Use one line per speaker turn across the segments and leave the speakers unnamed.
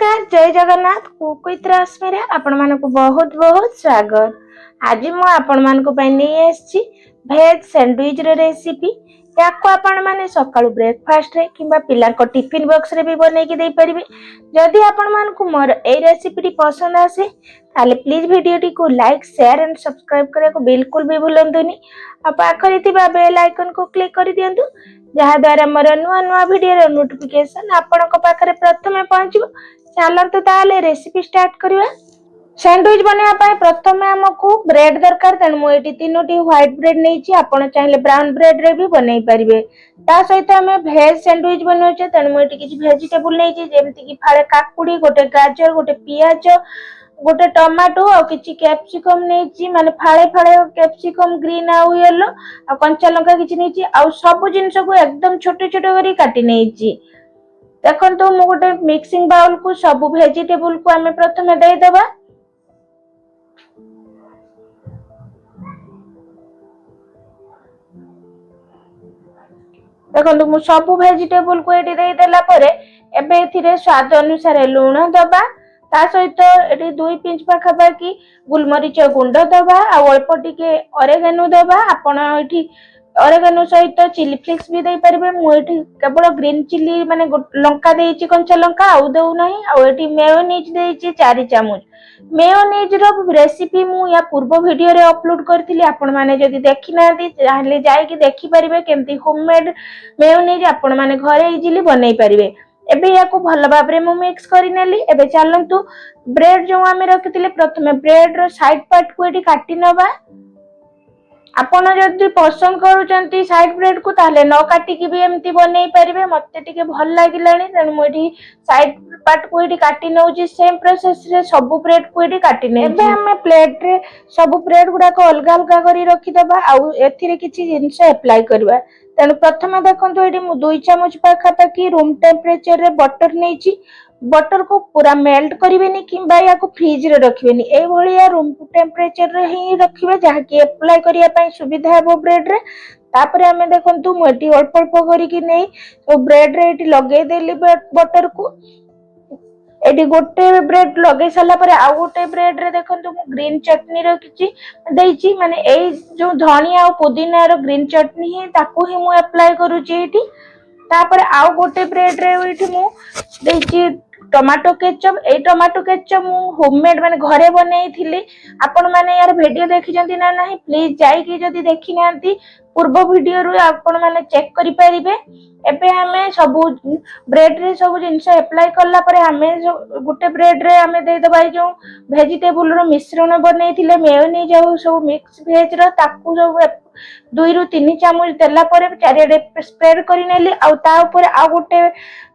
नमस्कार जय Jagannath cook with रश्मि आपण मानक बहुत बहुत स्वागत। आज मु आपण मानक नहीं आसी भेज सैंडविच रेसिपी या आपण माने सकाळु ब्रेकफास्ट रे किंबा पिला को टिफिन बॉक्स रे भी बनै के दे परिबे। जदि आपण मानक मोर ए रेसिपी पसंद आसे ताले प्लीज वीडियो टी को लाइक शेयर एंड सब्सक्राइब करे को बिल्कुल भी भूलंतुनी। आ पाखरे थिबा बेल आइकन को क्लिक कर दियंतु जहा द्वारा मोर नुआ नुआ वीडियो रो नोटिफिकेशन आपण को पाखरे प्रथमे पहुंचबो। चलंतु ताले रेसिपी स्टार्ट करिवा। सैंडविच बनेया पाए प्रथमे हमकु ब्रेड दरकार तेन मु एटी तीनोटी व्हाइट ब्रेड नेछि आपण चाहिले ब्राउन ब्रेड रे भी बनै परिबे। ता सहित हमें वेज सैंडविच बनौछे तेन मु एटी किछि वेजिटेबल नेछि जेमति कि फाळे काकुडी गोटे गाजर गोटे पियाज गोटे टमाटो और किछि कैप्सिकम नेछि माने फाळे फाळे कैप्सिकम ग्रीन आ येलो आ कंचा लंका किछि नेछि आ सब जिंस को एकदम छोटे छोटे करी काटी नेछि। देखंतु मु गोटे मिक्सिंग बाउल को सब वेजिटेबल को हमें प्रथमे दे देबा। देखंतु मु सब वेजिटेबल को एटी दे देला परे एबे एथिरे स्वाद अनुसार लूण दबा ता सहित एटी 2 पिंच पाखा बाकी गुलमरीच गुंड दबा आ अल्प टिके ऑरेगानो दबा। आपण एठी ऑरेगानो सहित चिली फ्लेक्स भी दे परिबे। मु एठी केवल ग्रीन चिली माने लंका देछि कंचा लंका आउ देउ नाही आ एठी मेयोनीज देछि 4 चामच। मेयोनीज रो रेसिपी मु या पूर्व वीडियो रे अपलोड करथिली आपण माने जदी देखि नाथि ताले जाय कि देखि परिबे केमती होममेड मेयोनीज आपण माने घरे इजीली बनै परिबे। एबे याको भल भाबरे मु मिक्स करि नेली। एबे चलंतु ब्रेड जो आमे रखितिले प्रथमे ब्रेड रो साइड पार्ट को एठी काटी नबा। आपण जदी पसंद करूचंती साइड ब्रेड को ताले न काटी कि भी एमती बनै परिबे। मते टिके भल लागिलानी तेन मु एठी साइड पार्ट को एठी काटी नउची। सेम प्रोसेस रे सब ब्रेड को एठी काटी नै। एबे हमें प्लेट रे सब ब्रेड गुडा को अलगा अलगा करी रखि दबा आउ एथिरे किछि जिंस अप्लाई करबा। तेन प्रथमे देखंतु एठी मु 2 चामच पाखा पाकी रूम टेम्परेचर रे बटर नेछि। बटर को पूरा मेल्ट करिवेनी किंबा या को फ्रीज रे रखिवेनी ए भलिया रूम टेम्परेचर रे ही रखिवे जहा कि अप्लाई करिया पई सुविधा हेबो ब्रेड रे। तापरे हमें देखंतु मु एठी अल्प अल्प करी कि नै तो ब्रेड रे एठी लगे देली बटर को। एठी गोटे ब्रेड लगे साला परे आ गोटे ब्रेड रे देखंतु मु ग्रीन चटनी रखिछि देछि माने एई जो धनिया और पुदीना रो ग्रीन चटनी है ताको ही मु अप्लाई करूछि एठी। तापर आ गोटे ब्रेड रे एठी मु देछि टमाटो केचप। ए टमाटो केचप मु होममेड माने घरे बनेइथिली। आपण माने यार वीडियो देखिजंती ना नाही प्लीज जाई कि जदी देखि नांती पूर्व वीडियो रु आपण माने चेक करि परिबे। एबे हमें सब ब्रेड रे सब जिंस अप्लाई करला परे हमें गोटे ब्रेड रे हमें दे दबाई जो वेजिटेबल रो मिश्रण बनेइथिले मेयोनीज और सब मिक्स वेज रो ताकू सब 2 रु 3 चामच देला परे चारिडे स्प्रेड करि नेली आ ता ऊपर आ गोटे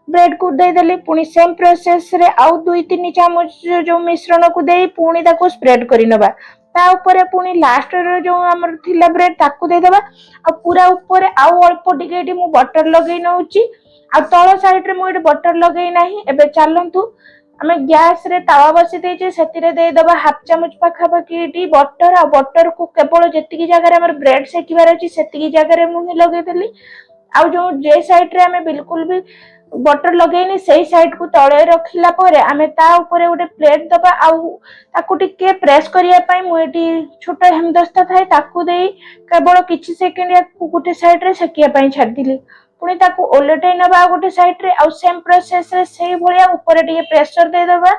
ब्रेड को दे देली। पुनी सेम प्रोसेस रे आउ 2-3 चामच जो मिश्रण को देई पुनी ताको स्प्रेड करि नबा। ता ऊपर पुनी लास्ट रे जो हमर थिला ब्रेड ताको दे देबा आ पूरा ऊपर आउ अल्प टिके एटी मु बटर लगेई नउची आ तळ साइड रे मु एटी बटर लगेई नाही। एबे चलंतु हमें गैस रे तावा बसी देछि सेतिरे दे दबा हाफ चामच पाखा पाकी एटी बटर आ बटर को केवल जेतिकी जगह रे हमर ब्रेड सेकिबार अछि सेतिकी जगह रे मु लगेई देली। आ जो जे साइड रे हमें बिल्कुल भी बटर लगेनी सही साइड को तळे रखिला परे हमें ता ऊपर गोटे प्लेट दबा आउ ताकू टिके प्रेस करिया पई मु एटी छोटा हेमदस्ता थाए ताकू देई केवल किछि सेकंड या गोटे साइड रे सेकिया पई छाड़ दिली। पुनी ताकू ओलटै नबा गोटे साइड रे आउ सेम प्रोसेस रे सेही भलिया ऊपर टिके प्रेशर दे दबा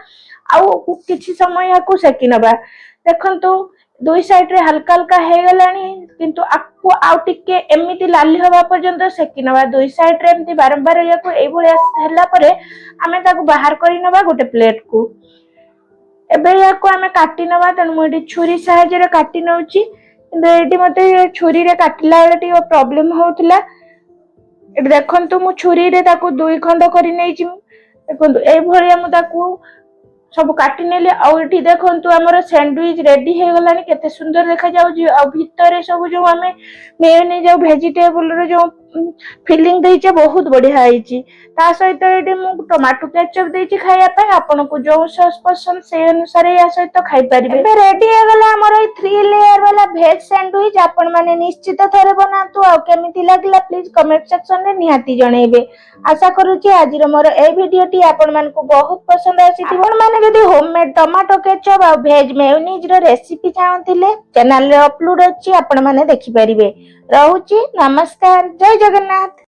आउ किछि समय याकू सेकी नबा। देखंतु दुई साइड रे हल्का हल्का हे गलानी किंतु आपको आउ टिके एमिति लाली हवा पर्यंत सेकी नबा। दुई साइड रे एमिति बारंबार याकू एई भलिया हेला परे हमें ताकू बाहर करि नबा गोटे प्लेट को। एबे याकू हमें काटी नबा तेन मु एटी छुरी सहायता रे काटी नउची किंतु एटी मते छुरी रे काटिला बेले टिके प्रॉब्लम होउतला। एटी देखंतु मु छुरी रे ताकू 2 खंड करि नेछि। देखंतु एई भलिया मु ताकू सब काटी नेले आ एठी देखंतु हमर सैंडविच रेडी हे गलानी केते सुंदर देखा जाउजी। आ भितरे सब जो हमें मेयोनीज और वेजिटेबल रो जो फिलिंग देइचे बहुत बढ़िया आइची। ता सहित एठी मु टमाटो केचप देइची खाया पे आपन को जो सॉस पसंद से अनुसार या सहित खाइ परिबे। एबे रेडी हे गला हमर ए 3 लेयर वाला वेज सैंडविच। आपण माने निश्चित थरे बनातु आ केमिति लागला प्लीज कमेंट सेक्शन रे निहाती जणेबे। आशा करूची आज मोर ए भिडियोटी आपण मानकु बहुत पसंद आसीथिबो। आपण माने जदी होममेड टमाटो केचप आ वेज मेयोनीज रो रेसिपी चाहतिले चैनल रे अपलोड अछि, आपण माने देखि परिबे। रहूची, नमस्कार, जय जगन्नाथ।